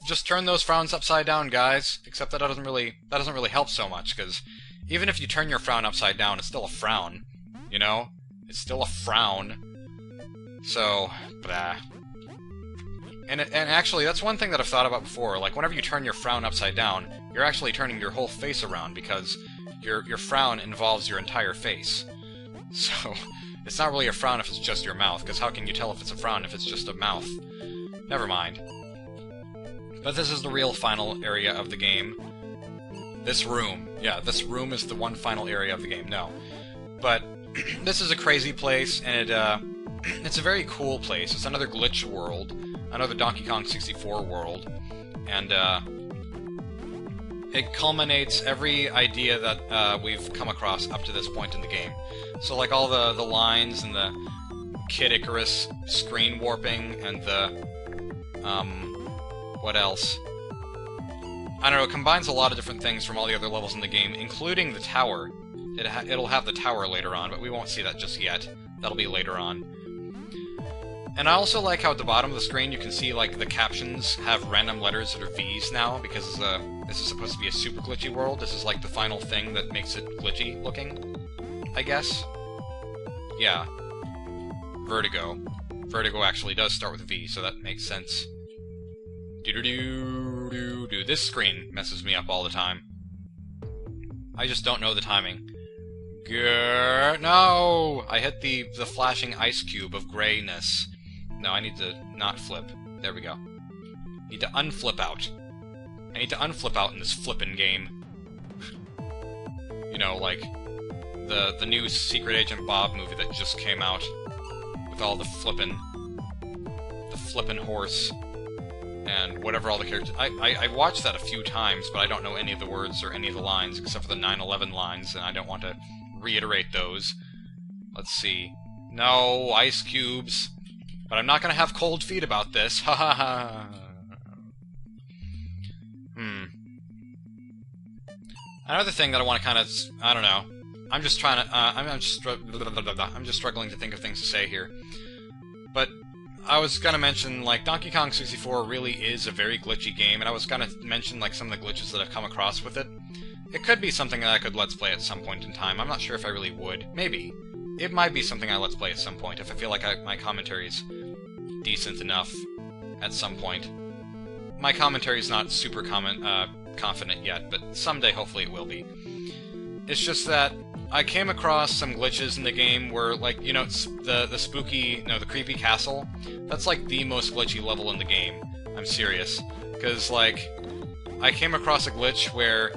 just turn those frowns upside down, guys. Except that doesn't really help so much, because even if you turn your frown upside down, it's still a frown. You know? It's still a frown. So, blah. And actually, that's one thing that I've thought about before. Like, whenever you turn your frown upside down, you're actually turning your whole face around, because your frown involves your entire face. So, it's not really a frown if it's just your mouth, because how can you tell if it's a frown if it's just a mouth? Never mind. But this is the real final area of the game. This room. Yeah, this room is the one final area of the game. No. But this is a crazy place, and it's a very cool place. It's another glitch world, another Donkey Kong 64 world, and it culminates every idea that we've come across up to this point in the game. So like all the lines and the Kid Icarus screen warping and the what else? I don't know, it combines a lot of different things from all the other levels in the game, including the tower. It'll have the tower later on, but we won't see that just yet. That'll be later on. And I also like how at the bottom of the screen you can see like the captions have random letters that are V's now, because this is supposed to be a super glitchy world. This is like the final thing that makes it glitchy looking, I guess. Yeah. Vertigo. Vertigo actually does start with V, so that makes sense. Do-do-do-do-do. This screen messes me up all the time. I just don't know the timing. Grrr, no! I hit the flashing ice cube of grayness. No, I need to not flip. There we go. Need to unflip out. I need to unflip out in this flippin' game. You know, like the new Secret Agent Bob movie that just came out with all the flippin' horse and whatever all the characters. I watched that a few times, but I don't know any of the words or any of the lines except for the 9/11 lines, and I don't want to reiterate those. Let's see. No, ice cubes. But I'm not going to have cold feet about this. Ha ha ha. Another thing that I want to kind of, I don't know. I'm just trying to, I'm just struggling to think of things to say here. But I was going to mention, like, Donkey Kong 64 really is a very glitchy game, and I was going to mention, like, some of the glitches that I've come across with it. It could be something that I could Let's Play at some point in time. I'm not sure if I really would. Maybe. It might be something I Let's Play at some point, if I feel like my commentary's decent enough at some point. My commentary's not super confident yet, but someday hopefully it will be. It's just that I came across some glitches in the game where, like, you know, it's the creepy castle. That's like the most glitchy level in the game. I'm serious. Because, like, I came across a glitch where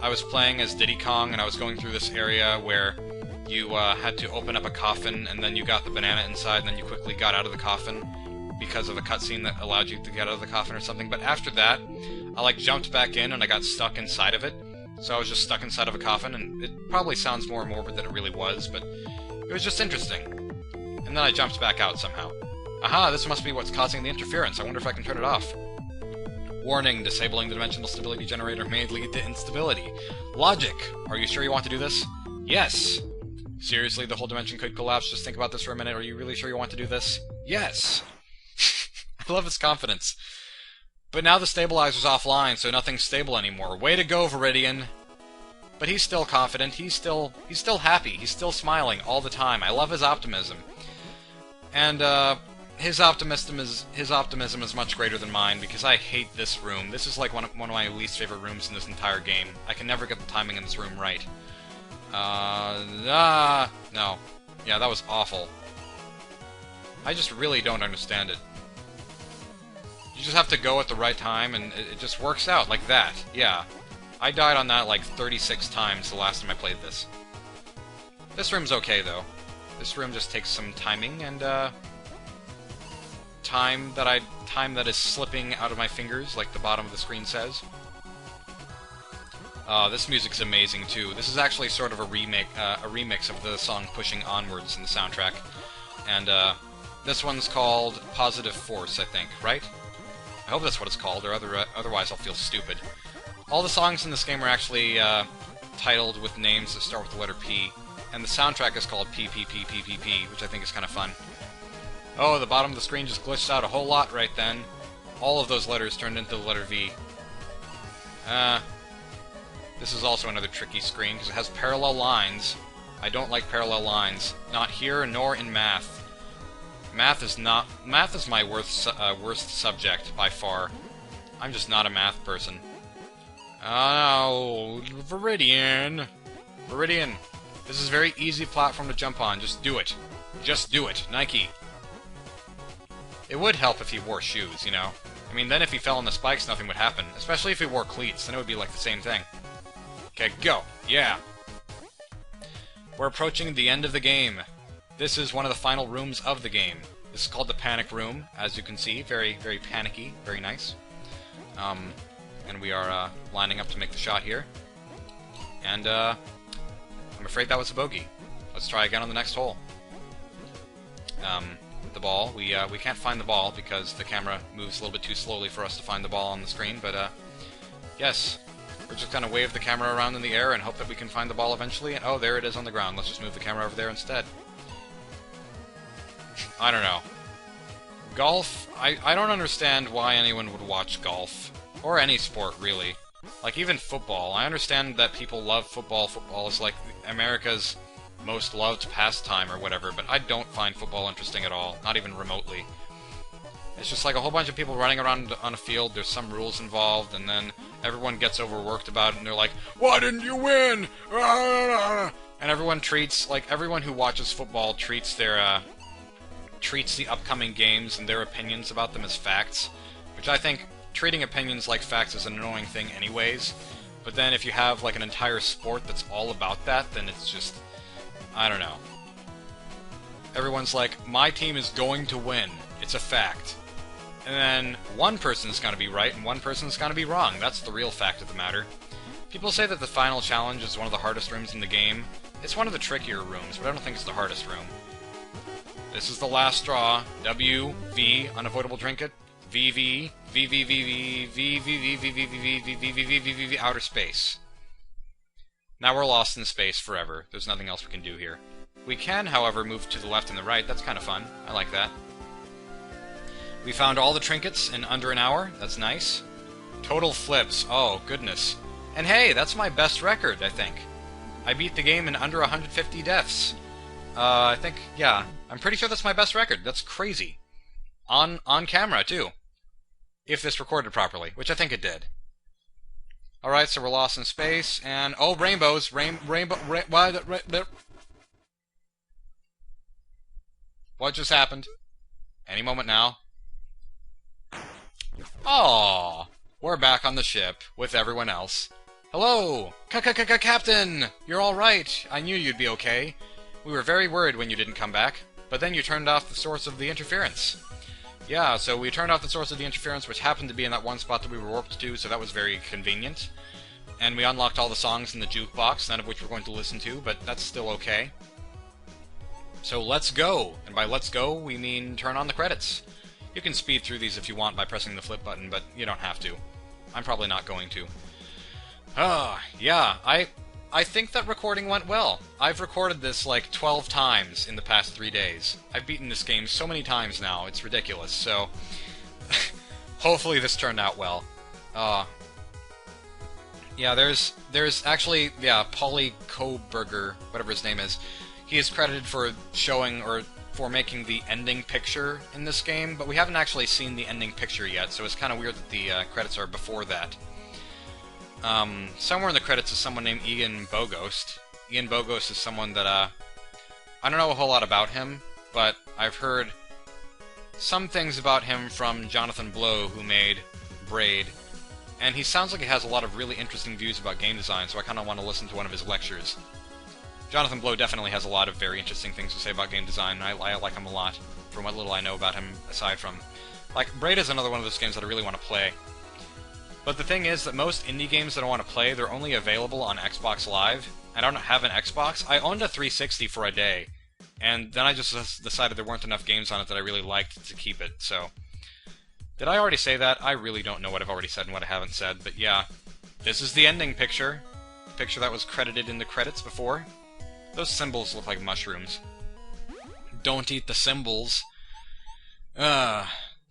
I was playing as Diddy Kong, and I was going through this area where you had to open up a coffin, and then you got the banana inside, and then you quickly got out of the coffin because of a cutscene that allowed you to get out of the coffin or something. But after that, I, like, jumped back in, and I got stuck inside of it. So I was just stuck inside of a coffin, and it probably sounds more morbid than it really was, but it was just interesting. And then I jumped back out somehow. Aha, this must be what's causing the interference. I wonder if I can turn it off. Warning, disabling the dimensional stability generator may lead to instability. Logic, are you sure you want to do this? Yes! Seriously, the whole dimension could collapse. Just think about this for a minute. Are you really sure you want to do this? Yes! I love his confidence. But now the stabilizer's offline, so nothing's stable anymore. Way to go, Viridian! But he's still confident. He's still happy. He's still smiling all the time. I love his optimism. And his optimism is much greater than mine, because I hate this room. This is like one of my least favorite rooms in this entire game. I can never get the timing in this room right. No. Yeah, that was awful. I just really don't understand it. You just have to go at the right time, and it just works out like that. Yeah. I died on that like 36 times the last time I played this. This room's okay, though. This room just takes some timing, and, time that is slipping out of my fingers, like the bottom of the screen says. This music's amazing, too. This is actually sort of a remix of the song Pushing Onwards in the soundtrack. And, this one's called Positive Force, I think, right? I hope that's what it's called, or otherwise I'll feel stupid. All the songs in this game are actually titled with names that start with the letter P, and the soundtrack is called PPPPPP, which I think is kind of fun. Oh, the bottom of the screen just glitched out a whole lot right then. all of those letters turned into the letter V. This is also another tricky screen, because it has parallel lines. I don't like parallel lines. Not here, nor in math. Math is my worst subject, by far. I'm just not a math person. Oh, Viridian. Viridian. This is a very easy platform to jump on. Just do it. Just do it. Nike. It would help if he wore shoes, you know? I mean, then if he fell on the spikes, nothing would happen. Especially if he wore cleats, then it would be like the same thing. Okay, go! Yeah! We're approaching the end of the game. This is one of the final rooms of the game. This is called the Panic Room, as you can see. Very, very panicky. Very nice. And we are lining up to make the shot here. And I'm afraid that was a bogey. Let's try again on the next hole. The ball, we can't find the ball because the camera moves a little bit too slowly for us to find the ball on the screen, but yes. We're just gonna wave the camera around in the air and hope that we can find the ball eventually. And, oh, there it is on the ground. Let's just move the camera over there instead. I don't know. Golf, I don't understand why anyone would watch golf. Or any sport, really. Like, even football. I understand that people love football. Football is like America's most loved pastime or whatever, but I don't find football interesting at all. Not even remotely. It's just like a whole bunch of people running around on a field, there's some rules involved, and then everyone gets overworked about it, and they're like, "Why didn't you win?" And everyone treats, like, everyone who watches football treats their, treats the upcoming games and their opinions about them as facts, which I think treating opinions like facts is an annoying thing anyways, but then if you have, like, an entire sport that's all about that, then it's just, I don't know. Everyone's like, my team is going to win. It's a fact. And then one person's gonna be right and one person's gonna be wrong. That's the real fact of the matter. People say that the final challenge is one of the hardest rooms in the game. It's one of the trickier rooms, but I don't think it's the hardest room. This is the last straw. W, V, unavoidable trinket. VV, VVVVVV, VVVVVVV, outer space. Now we're lost in space forever. There's nothing else we can do here. We can, however, move to the left and the right. That's kind of fun. I like that. We found all the trinkets in under an hour. That's nice. Total flips. Oh, goodness. And hey, that's my best record, I think. I beat the game in under 150 deaths. I think, yeah. I'm pretty sure that's my best record. That's crazy. On camera, too. If this recorded properly, which I think it did. Alright, so we're lost in space, and... oh, rainbows! What just happened? Any moment now. Aww! We're back on the ship, with everyone else. Hello! Captain! You're alright! I knew you'd be okay. We were very worried when you didn't come back, but then you turned off the source of the interference. Yeah, so we turned off the source of the interference, which happened to be in that one spot that we were warped to, so that was very convenient. And we unlocked all the songs in the jukebox, none of which we're going to listen to, but that's still okay. So let's go! And by let's go, we mean turn on the credits. You can speed through these if you want by pressing the flip button, but you don't have to. I'm probably not going to. Yeah, I think that recording went well. I've recorded this like 12 times in the past 3 days. I've beaten this game so many times now, it's ridiculous, so... hopefully this turned out well. Yeah, there's actually, yeah, Paulie Koberger, whatever his name is. He is credited for showing, or for making the ending picture in this game, but we haven't actually seen the ending picture yet, so it's kind of weird that the credits are before that. Somewhere in the credits is someone named Ian Bogost. Ian Bogost is someone that, I don't know a whole lot about him, but I've heard some things about him from Jonathan Blow, who made Braid, and he sounds like he has a lot of really interesting views about game design, so I kind of want to listen to one of his lectures. Jonathan Blow definitely has a lot of very interesting things to say about game design, and I like him a lot, from what little I know about him, aside from... like, Braid is another one of those games that I really want to play. But the thing is that most indie games that I want to play, they're only available on Xbox Live. I don't have an Xbox. I owned a 360 for a day, and then I just decided there weren't enough games on it that I really liked to keep it, so... Did I already say that? I really don't know what I've already said and what I haven't said, but yeah. This is the ending picture. The picture that was credited in the credits before. Those symbols look like mushrooms. Don't eat the symbols.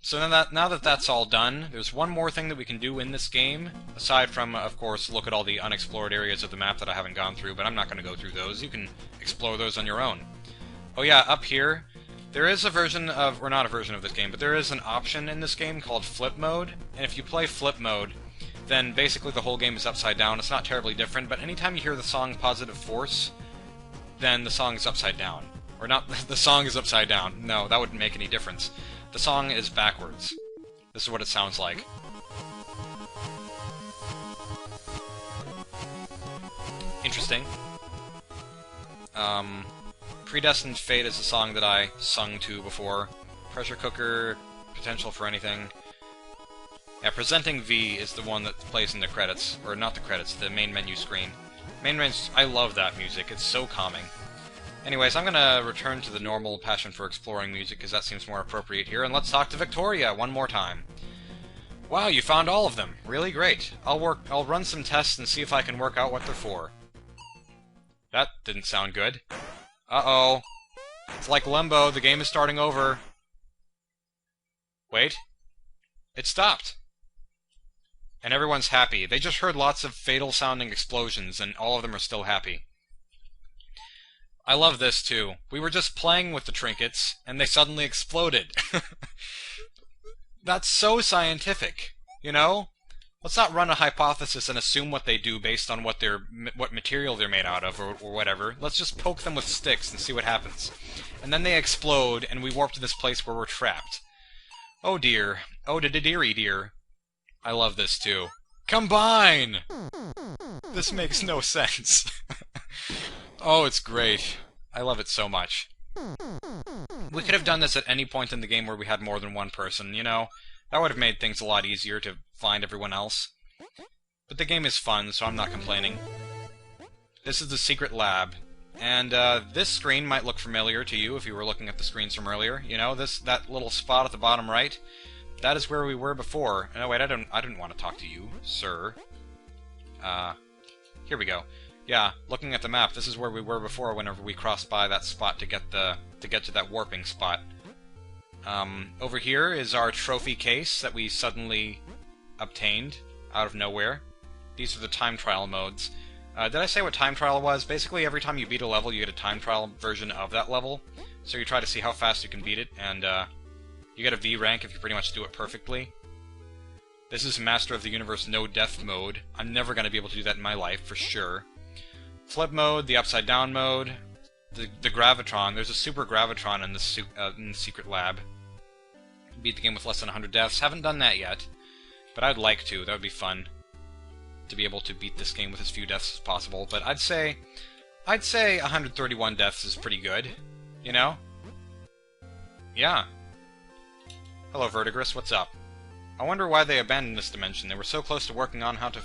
So now that that's all done, there's one more thing that we can do in this game, aside from, of course, look at all the unexplored areas of the map that I haven't gone through, but I'm not going to go through those. You can explore those on your own. Oh yeah, up here, there is a version of, or not a version of this game, but there is an option in this game called Flip Mode, and if you play Flip Mode, then basically the whole game is upside down. It's not terribly different, but anytime you hear the song Positive Force, then the song is upside down. Or not, the song is upside down. No, that wouldn't make any difference. The song is backwards. This is what it sounds like. Interesting. Predestined Fate is a song that I sung to before. Pressure Cooker, Potential for Anything. Yeah, Presenting V is the one that plays in the credits. Or not the credits, the main menu screen. I love that music, it's so calming. Anyways, I'm gonna return to the normal passion for exploring music, because that seems more appropriate here, and let's talk to Victoria one more time. Wow, you found all of them. Really great. I'll run some tests and see if I can work out what they're for. That didn't sound good. Uh-oh. It's like Limbo, the game is starting over. Wait. It stopped. And everyone's happy. They just heard lots of fatal-sounding explosions, and all of them are still happy. I love this, too. We were just playing with the trinkets, and they suddenly exploded. That's so scientific, you know? Let's not run a hypothesis and assume what they do based on what material they're made out of, or whatever. Let's just poke them with sticks and see what happens. And then they explode, and we warp to this place where we're trapped. Oh dear. Oh dearie dear. I love this, too. Combine! This makes no sense. Oh, it's great. I love it so much. We could have done this at any point in the game where we had more than one person, you know? That would have made things a lot easier to find everyone else. But the game is fun, so I'm not complaining. This is the secret lab. And this screen might look familiar to you if you were looking at the screens from earlier. You know, that little spot at the bottom right? That is where we were before. No, wait, I didn't want to talk to you, sir. Here we go. Yeah, looking at the map, this is where we were before whenever we crossed by that spot to get to that warping spot. Over here is our trophy case that we suddenly obtained out of nowhere. These are the time trial modes. Did I say what time trial was? Basically, every time you beat a level, you get a time trial version of that level. So you try to see how fast you can beat it, and you get a V rank if you pretty much do it perfectly. This is Master of the Universe No Death mode. I'm never going to be able to do that in my life, for sure. Flip mode, the upside down mode, the Gravitron. There's a super Gravitron in the secret lab. Beat the game with less than 100 deaths. Haven't done that yet, but I'd like to. That would be fun to be able to beat this game with as few deaths as possible. But I'd say 131 deaths is pretty good. You know? Yeah. Hello, Vertigress. What's up? I wonder why they abandoned this dimension. They were so close to working out how to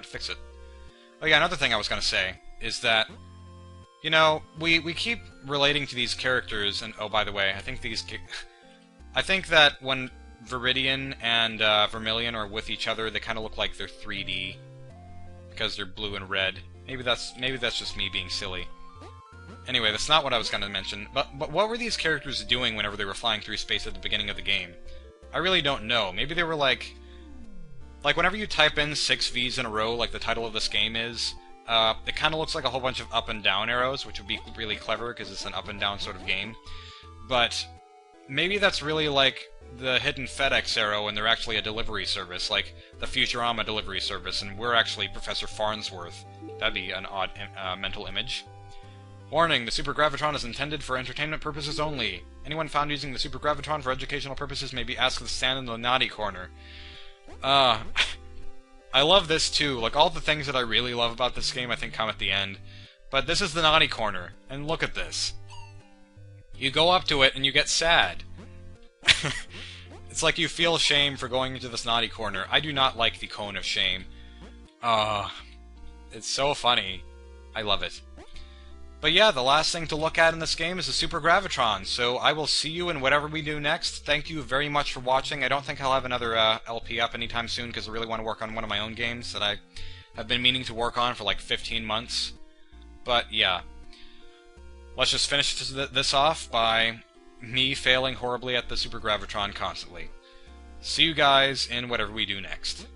fix it. Oh yeah, another thing I was going to say is that, you know, we keep relating to these characters, and oh, by the way, I think that when Viridian and Vermilion are with each other, they kind of look like they're 3D because they're blue and red. Maybe that's just me being silly. Anyway, that's not what I was going to mention. But what were these characters doing whenever they were flying through space at the beginning of the game? I really don't know. Maybe they were like whenever you type in 6 V's in a row, like the title of this game is, it kind of looks like a whole bunch of up and down arrows, which would be really clever because it's an up and down sort of game. But maybe that's really like the hidden FedEx arrow and they're actually a delivery service, like the Futurama delivery service, and we're actually Professor Farnsworth. That'd be an odd mental image. Warning, the Super Gravitron is intended for entertainment purposes only. Anyone found using the Super Gravitron for educational purposes may be asked to stand in the naughty corner. I love this too. Like, all the things that I really love about this game I think come at the end. But this is the naughty corner, and look at this. You go up to it and you get sad. It's like you feel shame for going into this naughty corner. I do not like the cone of shame. It's so funny. I love it. But yeah, the last thing to look at in this game is the Super Gravitron, so I will see you in whatever we do next. Thank you very much for watching. I don't think I'll have another LP up anytime soon, because I really want to work on one of my own games that I have been meaning to work on for like 15 months. But yeah. Let's just finish this off by me failing horribly at the Super Gravitron constantly. see you guys in whatever we do next.